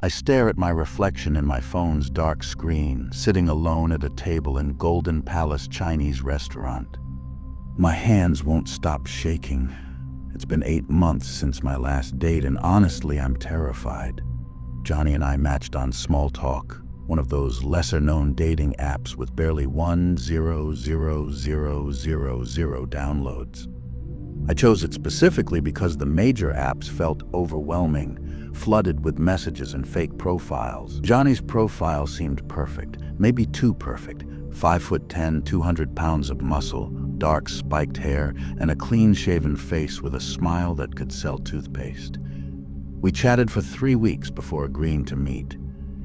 I stare at my reflection in my phone's dark screen, sitting alone at a table in Golden Palace Chinese restaurant. My hands won't stop shaking. It's been 8 months since my last date, and honestly, I'm terrified. Johnny and I matched on Small Talk, one of those lesser-known dating apps with barely 1,000,000 downloads. I chose it specifically because the major apps felt overwhelming, flooded with messages and fake profiles. Johnny's profile seemed perfect, maybe too perfect. 5'10", 200 pounds of muscle, dark spiked hair, and a clean-shaven face with a smile that could sell toothpaste. We chatted for 3 weeks before agreeing to meet.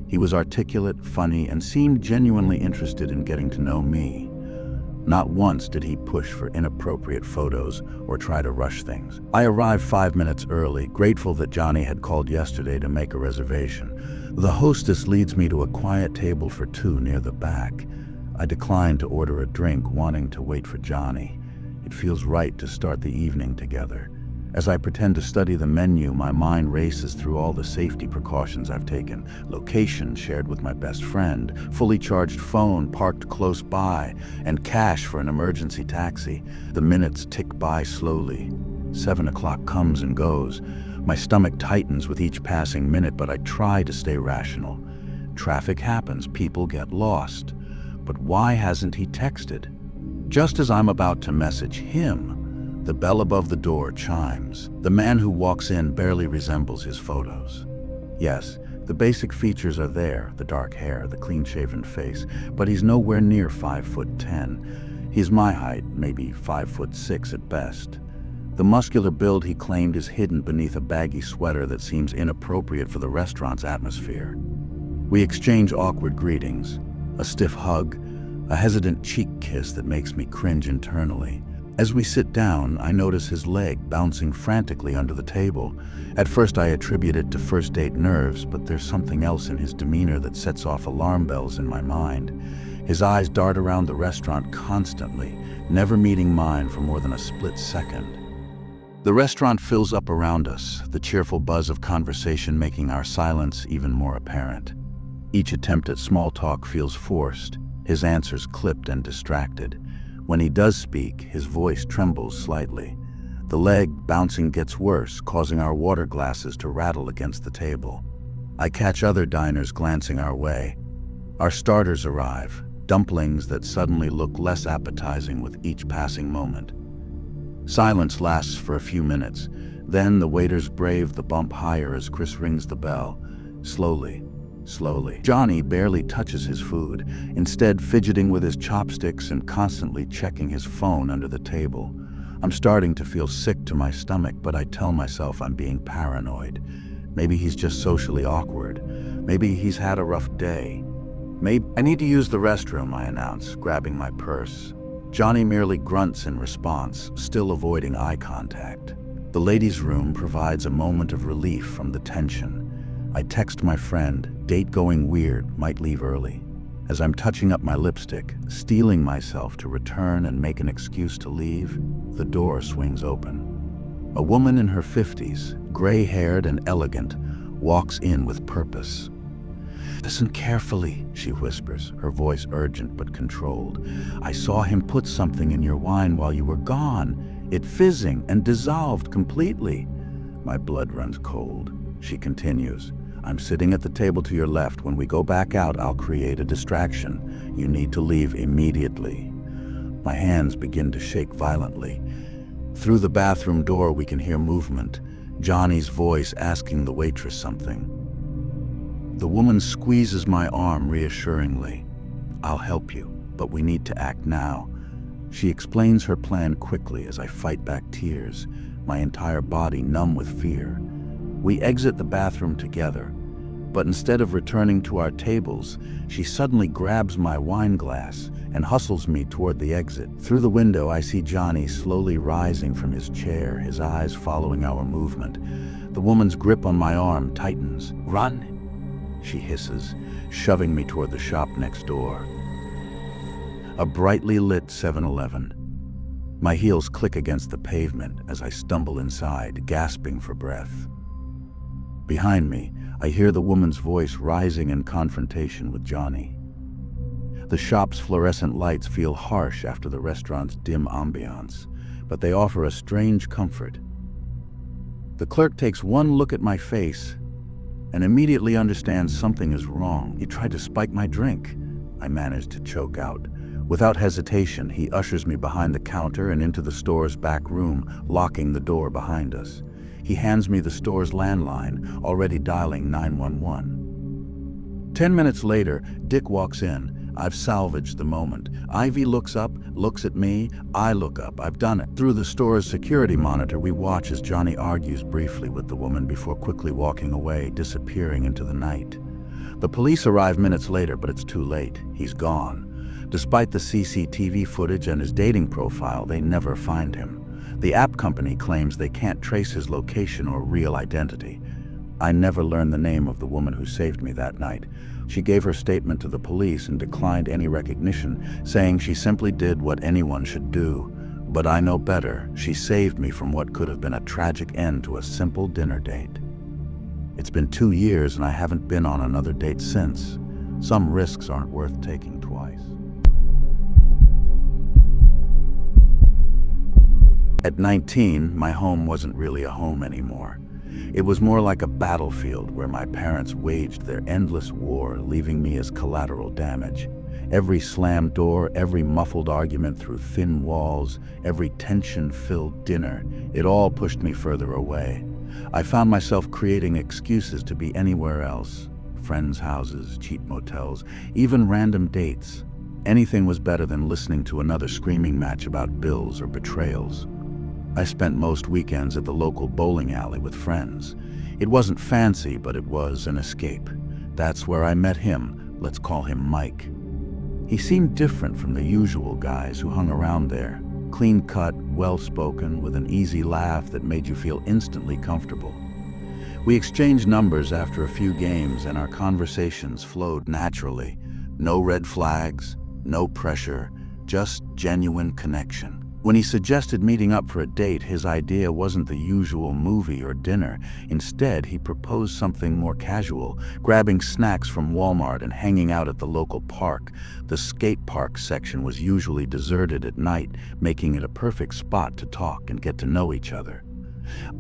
He was articulate, funny, and seemed genuinely interested in getting to know me. Not once did he push for inappropriate photos or try to rush things. I arrived 5 minutes early, grateful that Johnny had called yesterday to make a reservation. The hostess leads me to a quiet table for 2 near the back. I decline to order a drink, wanting to wait for Johnny. It feels right to start the evening together. As I pretend to study the menu, my mind races through all the safety precautions I've taken. Location shared with my best friend, fully charged phone parked close by, and cash for an emergency taxi. The minutes tick by slowly. 7 o'clock comes and goes. My stomach tightens with each passing minute, but I try to stay rational. Traffic happens, people get lost. But why hasn't he texted? Just as I'm about to message him, the bell above the door chimes. The man who walks in barely resembles his photos. Yes, the basic features are there, the dark hair, the clean-shaven face, but he's nowhere near 5'10". He's my height, maybe 5'6" at best. The muscular build he claimed is hidden beneath a baggy sweater that seems inappropriate for the restaurant's atmosphere. We exchange awkward greetings, a stiff hug, a hesitant cheek kiss that makes me cringe internally. As we sit down, I notice his leg bouncing frantically under the table. At first I attribute it to first date nerves, but there's something else in his demeanor that sets off alarm bells in my mind. His eyes dart around the restaurant constantly, never meeting mine for more than a split second. The restaurant fills up around us, the cheerful buzz of conversation making our silence even more apparent. Each attempt at small talk feels forced, his answers clipped and distracted. When he does speak, his voice trembles slightly. The leg bouncing gets worse, causing our water glasses to rattle against the table. I catch other diners glancing our way. Our starters arrive, dumplings that suddenly look less appetizing with each passing moment. Silence lasts for a few minutes. Then the waiters brave the bump higher as Chris rings the bell. Slowly. Johnny barely touches his food, instead fidgeting with his chopsticks and constantly checking his phone under the table. I'm starting to feel sick to my stomach, but I tell myself I'm being paranoid. Maybe he's just socially awkward. Maybe he's had a rough day. I need to use the restroom, I announce, grabbing my purse. Johnny merely grunts in response, still avoiding eye contact. The ladies' room provides a moment of relief from the tension. I text my friend, date going weird, might leave early. As I'm touching up my lipstick, steeling myself to return and make an excuse to leave, the door swings open. A woman in her 50s, gray-haired and elegant, walks in with purpose. "Listen carefully," she whispers, her voice urgent but controlled. "I saw him put something in your wine while you were gone. It fizzing and dissolved completely." My blood runs cold. She continues, "I'm sitting at the table to your left. When we go back out, I'll create a distraction. You need to leave immediately." My hands begin to shake violently. Through the bathroom door, we can hear movement, Johnny's voice asking the waitress something. The woman squeezes my arm reassuringly. "I'll help you, but we need to act now." She explains her plan quickly as I fight back tears, my entire body numb with fear. We exit the bathroom together, but instead of returning to our tables, she suddenly grabs my wine glass and hustles me toward the exit. Through the window, I see Johnny slowly rising from his chair, his eyes following our movement. The woman's grip on my arm tightens. "Run!" she hisses, shoving me toward the shop next door. A brightly lit 7-Eleven. My heels click against the pavement as I stumble inside, gasping for breath. Behind me, I hear the woman's voice rising in confrontation with Johnny. The shop's fluorescent lights feel harsh after the restaurant's dim ambiance, but they offer a strange comfort. The clerk takes one look at my face and immediately understands something is wrong. He tried to spike my drink, I managed to choke out. Without hesitation, he ushers me behind the counter and into the store's back room, locking the door behind us. He hands me the store's landline, already dialing 911. 10 minutes later, Dick walks in. I've salvaged the moment. Ivy looks up, looks at me. I look up. I've done it. Through the store's security monitor, we watch as Johnny argues briefly with the woman before quickly walking away, disappearing into the night. The police arrive minutes later, but it's too late. He's gone. Despite the CCTV footage and his dating profile, they never find him. The app company claims they can't trace his location or real identity. I never learned the name of the woman who saved me that night. She gave her statement to the police and declined any recognition, saying she simply did what anyone should do. But I know better. She saved me from what could have been a tragic end to a simple dinner date. It's been 2 years and I haven't been on another date since. Some risks aren't worth taking twice. At 19, my home wasn't really a home anymore. It was more like a battlefield where my parents waged their endless war, leaving me as collateral damage. Every slammed door, every muffled argument through thin walls, every tension-filled dinner, it all pushed me further away. I found myself creating excuses to be anywhere else. Friends' houses, cheap motels, even random dates. Anything was better than listening to another screaming match about bills or betrayals. I spent most weekends at the local bowling alley with friends. It wasn't fancy, but it was an escape. That's where I met him. Let's call him Mike. He seemed different from the usual guys who hung around there. Clean-cut, well-spoken, with an easy laugh that made you feel instantly comfortable. We exchanged numbers after a few games and our conversations flowed naturally. No red flags, no pressure, just genuine connection. When he suggested meeting up for a date, his idea wasn't the usual movie or dinner. Instead, he proposed something more casual, grabbing snacks from Walmart and hanging out at the local park. The skate park section was usually deserted at night, making it a perfect spot to talk and get to know each other.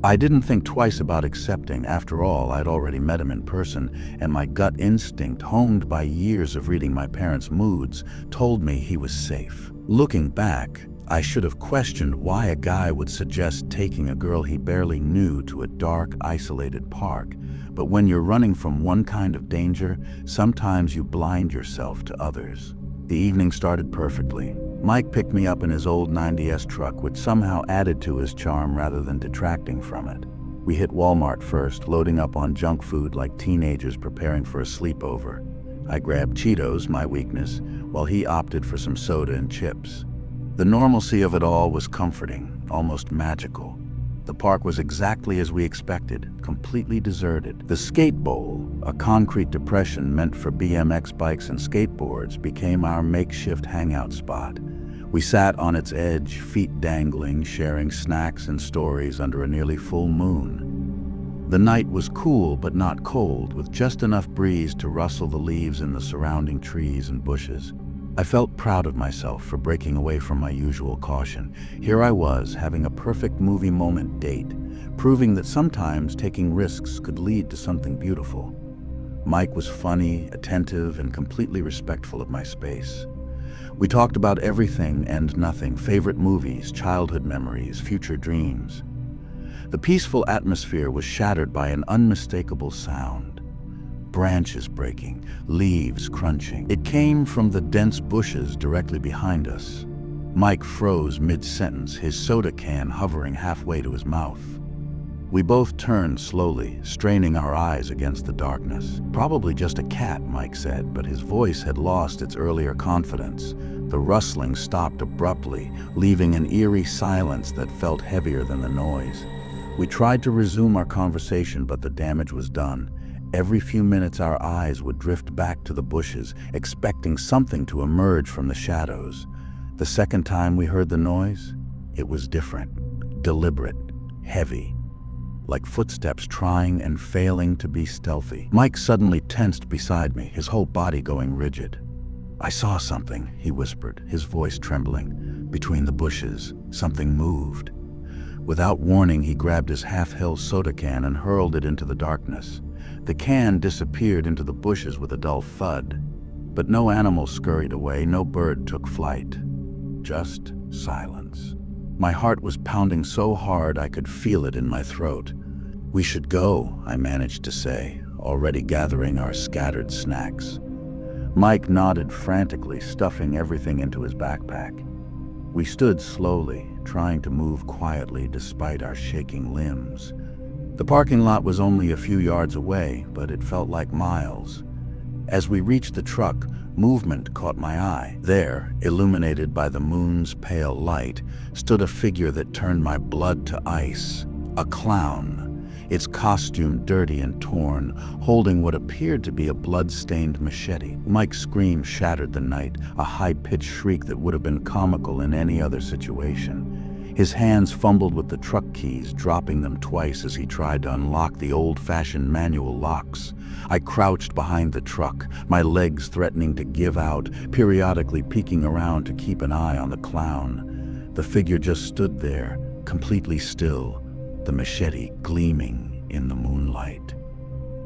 I didn't think twice about accepting. After all, I'd already met him in person, and my gut instinct, honed by years of reading my parents' moods, told me he was safe. Looking back, I should have questioned why a guy would suggest taking a girl he barely knew to a dark, isolated park. But when you're running from one kind of danger, sometimes you blind yourself to others. The evening started perfectly. Mike picked me up in his old 90S truck, which somehow added to his charm rather than detracting from it. We hit Walmart first, loading up on junk food like teenagers preparing for a sleepover. I grabbed Cheetos, my weakness, while he opted for some soda and chips. The normalcy of it all was comforting, almost magical. The park was exactly as we expected, completely deserted. The skate bowl, a concrete depression meant for BMX bikes and skateboards, became our makeshift hangout spot. We sat on its edge, feet dangling, sharing snacks and stories under a nearly full moon. The night was cool but not cold, with just enough breeze to rustle the leaves in the surrounding trees and bushes. I felt proud of myself for breaking away from my usual caution. Here I was, having a perfect movie moment date, proving that sometimes taking risks could lead to something beautiful. Mike was funny, attentive, and completely respectful of my space. We talked about everything and nothing, favorite movies, childhood memories, future dreams. The peaceful atmosphere was shattered by an unmistakable sound. Branches breaking, leaves crunching. It came from the dense bushes directly behind us. Mike froze mid-sentence, his soda can hovering halfway to his mouth. We both turned slowly, straining our eyes against the darkness. Probably just a cat, Mike said, but his voice had lost its earlier confidence. The rustling stopped abruptly, leaving an eerie silence that felt heavier than the noise. We tried to resume our conversation, but the damage was done. Every few minutes our eyes would drift back to the bushes, expecting something to emerge from the shadows. The second time we heard the noise, it was different, deliberate, heavy. like footsteps trying and failing to be stealthy. Mike suddenly tensed beside me, his whole body going rigid. "I saw something," he whispered, his voice trembling. "Between the bushes, something moved." Without warning, he grabbed his half-filled soda can and hurled it into the darkness. The can disappeared into the bushes with a dull thud. But no animal scurried away, no bird took flight. Just silence. My heart was pounding so hard I could feel it in my throat. "We should go," I managed to say, already gathering our scattered snacks. Mike nodded frantically, stuffing everything into his backpack. We stood slowly, trying to move quietly despite our shaking limbs. The parking lot was only a few yards away, but it felt like miles. As we reached the truck, movement caught my eye. There, illuminated by the moon's pale light, stood a figure that turned my blood to ice. A clown, its costume dirty and torn, holding what appeared to be a blood-stained machete. Mike's scream shattered the night, a high-pitched shriek that would have been comical in any other situation. His hands fumbled with the truck keys, dropping them twice as he tried to unlock the old-fashioned manual locks. I crouched behind the truck, my legs threatening to give out, periodically peeking around to keep an eye on the clown. The figure just stood there, completely still, the machete gleaming in the moonlight.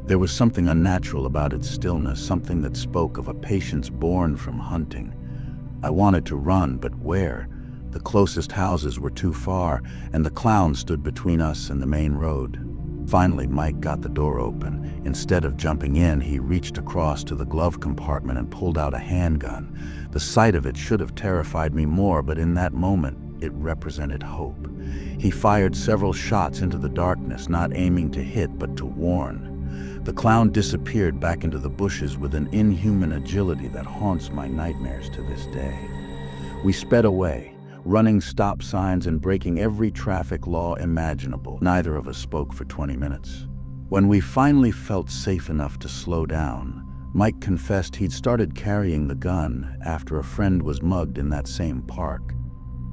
There was something unnatural about its stillness, something that spoke of a patience born from hunting. I wanted to run, but where? The closest houses were too far, and the clown stood between us and the main road. Finally, Mike got the door open. Instead of jumping in, he reached across to the glove compartment and pulled out a handgun. The sight of it should have terrified me more, but in that moment, it represented hope. He fired several shots into the darkness, not aiming to hit, but to warn. The clown disappeared back into the bushes with an inhuman agility that haunts my nightmares to this day. We sped away, running stop signs and breaking every traffic law imaginable. Neither of us spoke for 20 minutes. When we finally felt safe enough to slow down, Mike confessed he'd started carrying the gun after a friend was mugged in that same park.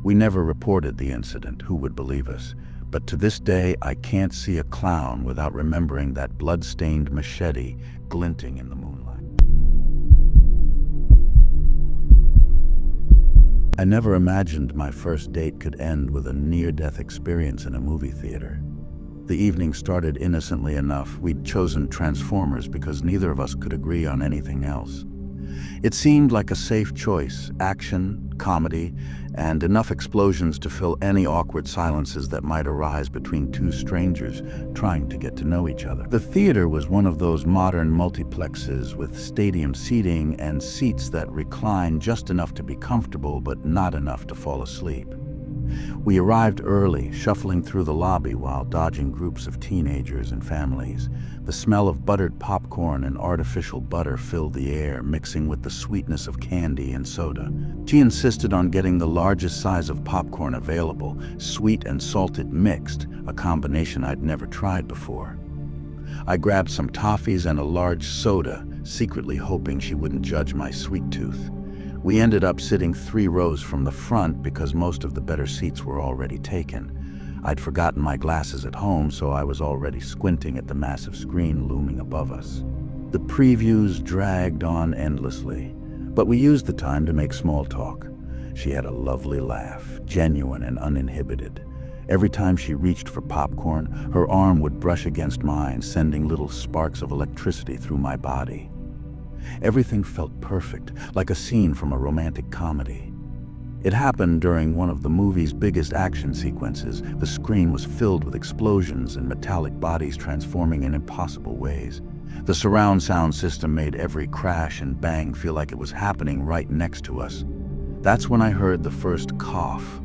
We never reported the incident, who would believe us? But to this day, I can't see a clown without remembering that blood-stained machete glinting in the moonlight. I never imagined my first date could end with a near-death experience in a movie theater. The evening started innocently enough. We'd chosen Transformers because neither of us could agree on anything else. It seemed like a safe choice, action, comedy, and enough explosions to fill any awkward silences that might arise between two strangers trying to get to know each other. The theater was one of those modern multiplexes with stadium seating and seats that recline just enough to be comfortable but not enough to fall asleep. We arrived early, shuffling through the lobby while dodging groups of teenagers and families. The smell of buttered popcorn and artificial butter filled the air, mixing with the sweetness of candy and soda. She insisted on getting the largest size of popcorn available, sweet and salted mixed, a combination I'd never tried before. I grabbed some toffees and a large soda, secretly hoping she wouldn't judge my sweet tooth. We ended up sitting 3 rows from the front because most of the better seats were already taken. I'd forgotten my glasses at home, so I was already squinting at the massive screen looming above us. The previews dragged on endlessly, but we used the time to make small talk. She had a lovely laugh, genuine and uninhibited. Every time she reached for popcorn, her arm would brush against mine, sending little sparks of electricity through my body. Everything felt perfect, like a scene from a romantic comedy. It happened during one of the movie's biggest action sequences. The screen was filled with explosions and metallic bodies transforming in impossible ways. The surround sound system made every crash and bang feel like it was happening right next to us. That's when I heard the first cough.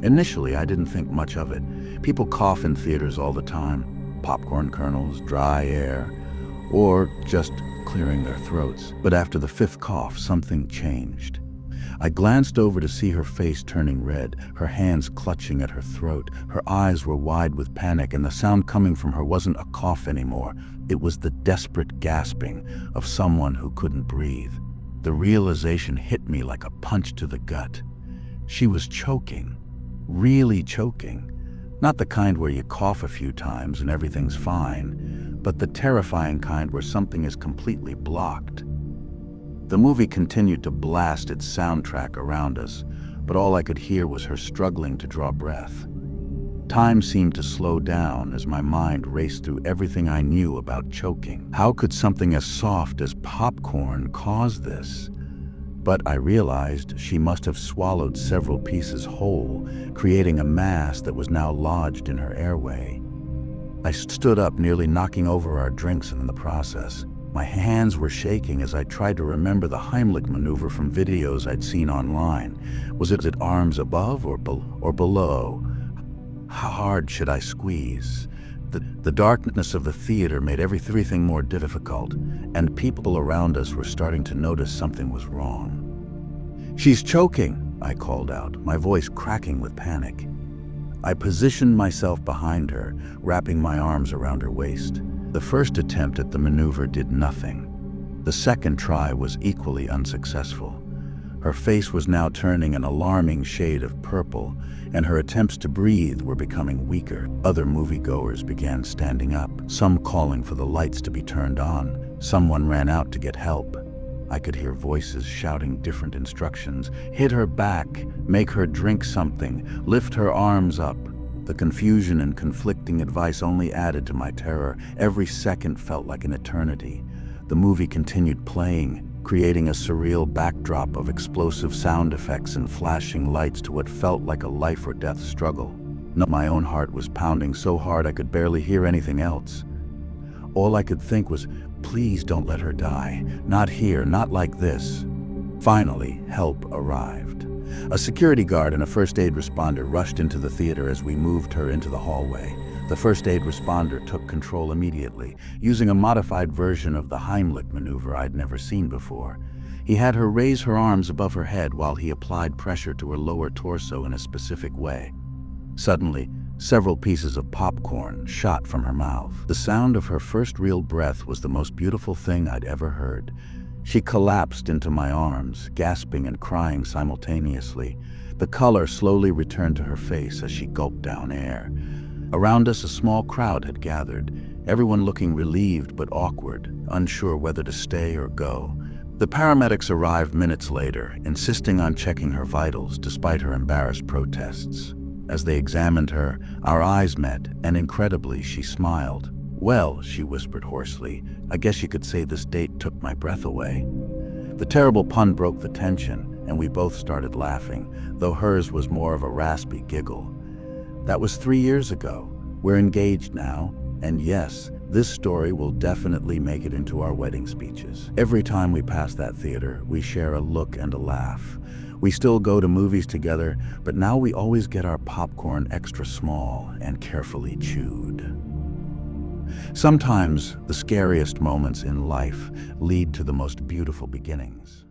Initially, I didn't think much of it. People cough in theaters all the time. Popcorn kernels, dry air, or just clearing their throats. But after the 5th cough, something changed. I glanced over to see her face turning red, her hands clutching at her throat. Her eyes were wide with panic, and the sound coming from her wasn't a cough anymore. It was the desperate gasping of someone who couldn't breathe. The realization hit me like a punch to the gut. She was choking, really choking. Not the kind where you cough a few times and everything's fine, but the terrifying kind where something is completely blocked. The movie continued to blast its soundtrack around us, but all I could hear was her struggling to draw breath. Time seemed to slow down as my mind raced through everything I knew about choking. How could something as soft as popcorn cause this? But I realized she must have swallowed several pieces whole, creating a mass that was now lodged in her airway. I stood up, nearly knocking over our drinks in the process. My hands were shaking as I tried to remember the Heimlich maneuver from videos I'd seen online. Was it arms above or below? How hard should I squeeze? The darkness of the theater made everything more difficult, and people around us were starting to notice something was wrong. "She's choking," I called out, my voice cracking with panic. I positioned myself behind her, wrapping my arms around her waist. The first attempt at the maneuver did nothing. The second try was equally unsuccessful. Her face was now turning an alarming shade of purple, and her attempts to breathe were becoming weaker. Other moviegoers began standing up, some calling for the lights to be turned on. Someone ran out to get help. I could hear voices shouting different instructions. Hit her back, make her drink something, lift her arms up. The confusion and conflicting advice only added to my terror. Every second felt like an eternity. The movie continued playing, creating a surreal backdrop of explosive sound effects and flashing lights to what felt like a life or death struggle. My own heart was pounding so hard I could barely hear anything else. All I could think was, please don't let her die. Not here, not like this. Finally, help arrived. A security guard and a first aid responder rushed into the theater as we moved her into the hallway. The first aid responder took control immediately, using a modified version of the Heimlich maneuver I'd never seen before. He had her raise her arms above her head while he applied pressure to her lower torso in a specific way. Suddenly, several pieces of popcorn shot from her mouth. The sound of her first real breath was the most beautiful thing I'd ever heard. She collapsed into my arms, gasping and crying simultaneously. The color slowly returned to her face as she gulped down air. Around us, a small crowd had gathered, everyone looking relieved but awkward, unsure whether to stay or go. The paramedics arrived minutes later, insisting on checking her vitals despite her embarrassed protests. As they examined her, our eyes met, and incredibly, she smiled. "Well," she whispered hoarsely, "I guess you could say this date took my breath away." The terrible pun broke the tension, and we both started laughing, though hers was more of a raspy giggle. That was 3 years ago. We're engaged now, and yes, this story will definitely make it into our wedding speeches. Every time we pass that theater, we share a look and a laugh. We still go to movies together, but now we always get our popcorn extra small and carefully chewed. Sometimes the scariest moments in life lead to the most beautiful beginnings.